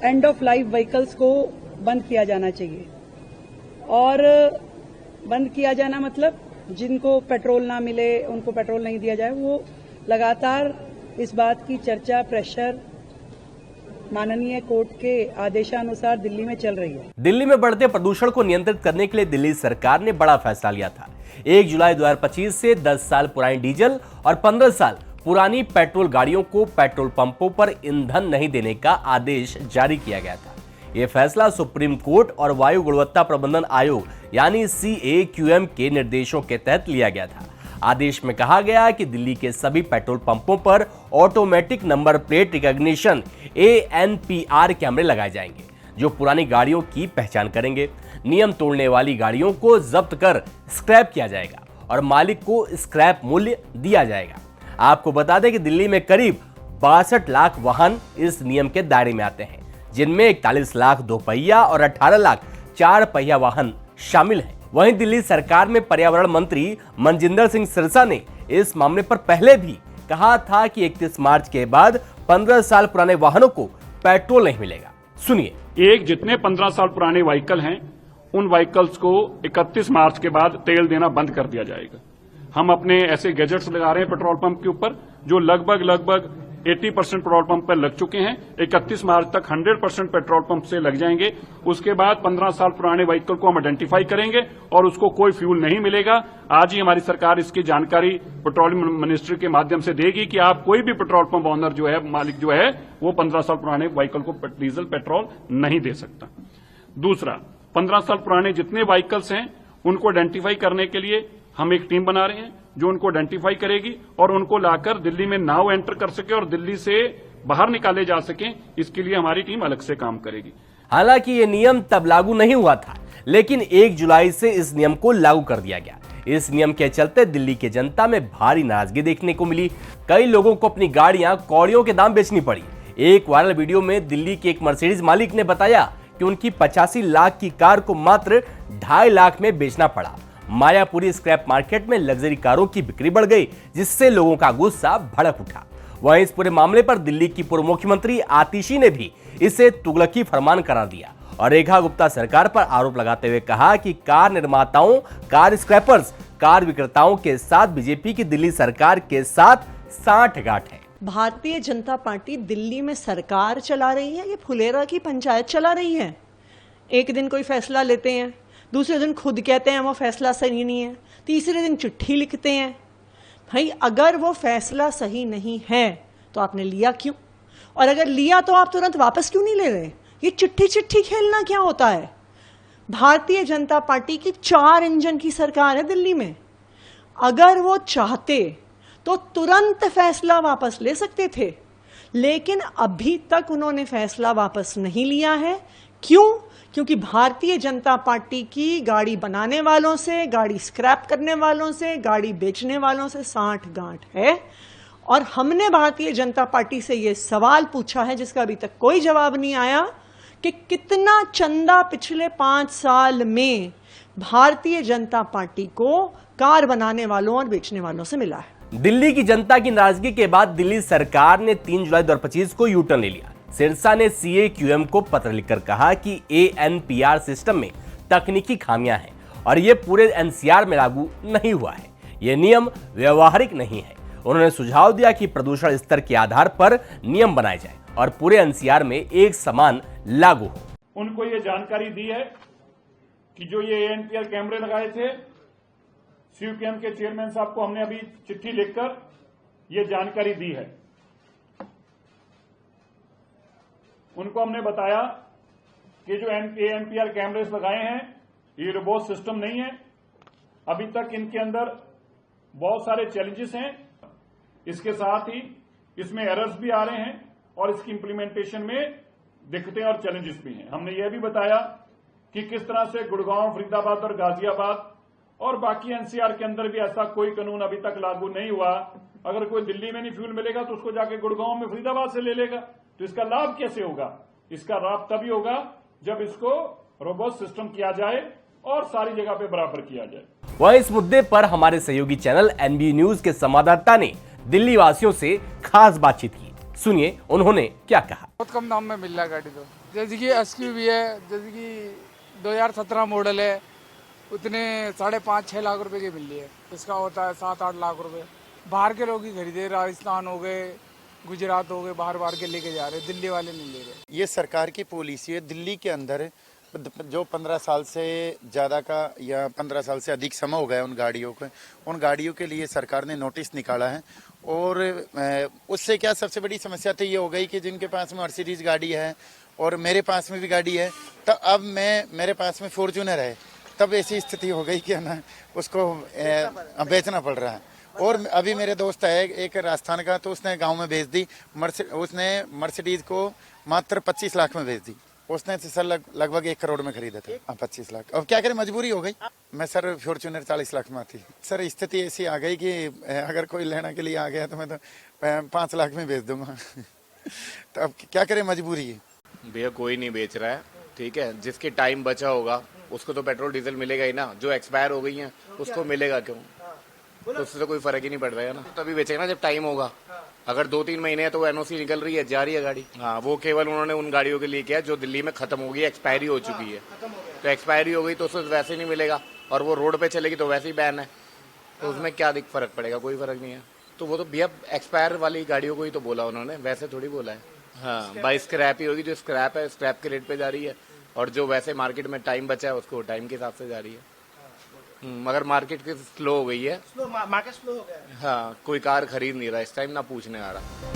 End of life vehicles को बंद किया जाना चाहिए। और बंद किया जाना मतलब जिनको पेट्रोल ना मिले, उनको पेट्रोल नहीं दिया जाए। वो लगातार इस बात की चर्चा, प्रेशर माननीय कोर्ट के आदेशानुसार दिल्ली में चल रही है। दिल्ली में बढ़ते प्रदूषण को नियंत्रित करने के लिए दिल्ली सरकार ने बड़ा फैसला लिया था। 1 जुलाई 2025 से 10 साल पुरानी डीजल और 15 साल पुरानी पेट्रोल गाड़ियों को पेट्रोल पंपों पर ईंधन नहीं देने का आदेश जारी किया गया था। यह फैसला सुप्रीम कोर्ट और वायु गुणवत्ता प्रबंधन आयोग यानी CAQM के निर्देशों के तहत लिया गया था। आदेश में कहा गया कि दिल्ली के सभी पेट्रोल पंपों पर automatic number plate recognition ANPR कैमरे लगाए जाएंगे, जो पुरानी गाड़ियों की पहचान करेंगे। नियम तोड़ने वाली गाड़ियों को जब्त कर स्क्रैप किया जाएगा और मालिक को स्क्रैप मूल्य दिया जाएगा। आपको बता दें कि दिल्ली में करीब 62 लाख वाहन इस नियम के दायरे में आते हैं, जिनमें 41 लाख 2 पहिया और 18 लाख 4 पहिया वाहन शामिल हैं। वहीं दिल्ली सरकार में पर्यावरण मंत्री मनजिंदर सिंह सिरसा ने इस मामले पर पहले भी कहा था कि 31 मार्च के बाद 15 साल पुराने वाहनों को पेट्रोल नहीं मिलेगा। सुनिए। जितने 15 साल पुराने व्हीकल हैं, उन व्हीकल्स को 31 मार्च के बाद तेल देना बंद कर दिया जाएगा। हम अपने ऐसे गैजेट्स लगा रहे हैं पेट्रोल पंप के ऊपर, जो लगभग 80% पेट्रोल पंप पर लग चुके हैं। 31 मार्च तक 100% पेट्रोल पंप से लग जाएंगे। उसके बाद 15 साल पुराने व्हीकल को हम आइडेंटिफाई करेंगे और उसको कोई फ्यूल नहीं मिलेगा। आज ही हमारी सरकार इसकी जानकारी पेट्रोलियम मिनिस्ट्री के माध्यम से देगी कि आप कोई भी पेट्रोल पंप ऑनर जो है, मालिक जो है, वो 15 साल पुराने व्हीकल को डीजल पेट्रोल नहीं दे सकता। दूसरा, 15 साल पुराने जितने व्हीकल्स हैं उनको आइडेंटिफाई करने के लिए हम एक टीम बना रहे हैं जो उनको आइडेंटिफाई करेगी और उनको लाकर दिल्ली में नाउ एंटर कर सके और दिल्ली से बाहर निकाले जा सके। इसके लिए हमारी टीम अलग से काम करेगी। हालांकि ये नियम तब लागू नहीं हुआ था, लेकिन 1 जुलाई से इस नियम को लागू कर दिया गया। इस नियम के चलते दिल्ली की जनता में भारी नाराजगी देखने को मिली। कई लोगों को अपनी गाड़ियां कौड़ियों के दाम बेचनी पड़ी। एक वायरल वीडियो में दिल्ली के एक मर्सिडीज मालिक ने बताया कि उनकी 85 लाख की कार को मात्र 2.5 लाख में बेचना पड़ा। मायापुरी स्क्रैप मार्केट में लग्जरी कारों की बिक्री बढ़ गई, जिससे लोगों का गुस्सा भड़क उठा। वहीं इस पूरे मामले पर दिल्ली की पूर्व मुख्यमंत्री आतिशी ने भी इसे तुगलकी फरमान करार दिया और रेखा गुप्ता सरकार पर आरोप लगाते हुए कहा कि कार निर्माताओं, कार स्क्रैपर्स, कार विक्रेताओं के साथ बीजेपी की दिल्ली सरकार के साथ सांठगांठ है। भारतीय जनता पार्टी दिल्ली में सरकार चला रही है, ये फुलेरा की पंचायत चला रही है। एक दिन कोई फैसला लेते हैं, दूसरे दिन खुद कहते हैं वो फैसला सही नहीं है, तीसरे दिन चिट्ठी लिखते हैं। भाई, अगर वो फैसला सही नहीं है तो आपने लिया क्यों? और अगर लिया तो आप तुरंत वापस क्यों नहीं ले रहे? ये चिट्ठी खेलना क्या होता है? भारतीय जनता पार्टी की 4 इंजन की सरकार है दिल्ली में। अगर वो चाहते तो तुरंत फैसला वापस ले सकते थे, लेकिन अभी तक उन्होंने फैसला वापस नहीं लिया है। क्यों? क्योंकि भारतीय जनता पार्टी की गाड़ी बनाने वालों से, गाड़ी स्क्रैप करने वालों से, गाड़ी बेचने वालों से सांठगांठ है। और हमने भारतीय जनता पार्टी से यह सवाल पूछा है, जिसका अभी तक कोई जवाब नहीं आया, कि कितना चंदा पिछले 5 साल में भारतीय जनता पार्टी को कार बनाने वालों और बेचने वालों से मिला है। दिल्ली की जनता की नाराजगी के बाद दिल्ली सरकार ने 3 जुलाई 2025 को यूटर्न ले लिया। सिरसा ने CAQM को पत्र लिखकर कहा कि ANPR सिस्टम में तकनीकी खामियां हैं और यह पूरे NCR में लागू नहीं हुआ है। यह नियम व्यवहारिक नहीं है। उन्होंने सुझाव दिया कि प्रदूषण स्तर के आधार पर नियम बनाए जाए और पूरे NCR में एक समान लागू हो। उनको ये जानकारी दी है कि जो ये ANPR कैमरे लगाए थे, CAQM के चेयरमैन साहब को हमने अभी चिट्ठी लिखकर ये जानकारी दी है। उनको हमने बताया कि जो ANPR कैमरेस लगाए हैं, ये रोबोट सिस्टम नहीं है। अभी तक इनके अंदर बहुत सारे चैलेंजेस हैं। इसके साथ ही इसमें एरर्स भी आ रहे हैं और इसकी इंप्लीमेंटेशन में दिक्कतें और चैलेंजेस भी हैं। हमने ये भी बताया कि किस तरह से गुड़गांव, फरीदाबाद और गाजियाबाद और बाकी NCR के अंदर भी ऐसा कोई कानून अभी तक लागू नहीं हुआ। अगर कोई दिल्ली में नहीं फ्यूल मिलेगा तो उसको जाके गुड़गांव में, फरीदाबाद से ले लेगा। तो इसका लाभ कैसे होगा? इसका लाभ तभी होगा जब इसको रोबोट सिस्टम किया जाए और सारी जगह पे बराबर किया जाए। वह इस मुद्दे पर हमारे सहयोगी चैनल NB न्यूज के संवाददाता ने दिल्ली वासियों से खास बातचीत की। सुनिए उन्होंने क्या कहा। बहुत कम दाम में मिल रहा है गाड़ी तो। जैसे कि SUV है, जैसे कि 2017 मॉडल है, उतने 5.5-6 लाख रुपए की मिल रही है। इसका होता है 7-8 लाख रुपए। बाहर के लोग ही खरीदे, राजस्थान हो गए, गुजरात हो गए, बाहर के लेके जा रहे, दिल्ली वाले नहीं ले रहे। ये सरकार की पॉलिसी है। दिल्ली के अंदर जो 15 साल से ज़्यादा का या 15 साल से अधिक समय हो गया उन गाड़ियों के लिए सरकार ने नोटिस निकाला है। और उससे क्या सबसे बड़ी समस्या तो ये हो गई कि जिनके पास में मर्सिडीज गाड़ी है और मेरे पास में भी गाड़ी है, तो अब मेरे पास में फॉर्च्यूनर है, तब ऐसी स्थिति हो गई कि ना उसको बेचना पड़ रहा है। और अभी मेरे दोस्त है एक राजस्थान का, तो उसने गांव में भेज दी, उसने मर्सिडीज को मात्र 25 लाख में भेज दी। उसने सर लगभग 1 करोड़ में खरीदा था। 25 लाख। अब क्या करें, मजबूरी हो गई। मैं सर फॉर्च्यूनर 40 लाख में आती। सर स्थिति ऐसी आ गई कि अगर कोई लेने के लिए आ गया तो मैं तो 5 लाख में बेच दूंगा। तो अब क्या करें, मजबूरी है। भैया कोई नहीं बेच रहा है, ठीक है। जिसके टाइम बचा होगा उसको तो पेट्रोल डीजल मिलेगा ही ना। जो एक्सपायर हो गई है उसको मिलेगा क्यों? तो उससे तो कोई फर्क ही नहीं पड़ रहा है ना। तभी बेचेगा ना जब टाइम होगा। अगर 2-3 महीने है तो NOC निकल रही है, जा रही है गाड़ी। हाँ, वो केवल उन्होंने उन गाड़ियों के लिए किया जो दिल्ली में खत्म हो गई, एक्सपायरी हो चुकी है। तो एक्सपायरी हो गई तो उसको वैसे नहीं मिलेगा, और वो रोड पे चलेगी तो वैसे ही बैन है। तो उसमें क्या फर्क पड़ेगा? कोई फर्क नहीं है। तो वो तो भैया एक्सपायर वाली गाड़ियों को ही तो बोला उन्होंने, वैसे थोड़ी बोला है। हाँ, बाई स्क्रैप ही होगी। जो स्क्रैप है स्क्रैप के रेट पे जा रही है, और जो वैसे मार्केट में टाइम बचा है उसको टाइम के हिसाब से जा रही है। मगर मार्केट की स्लो हो गई है। मार्केट स्लो हो गया है। हाँ, कोई कार खरीद नहीं रहा इस टाइम, ना पूछने आ रहा।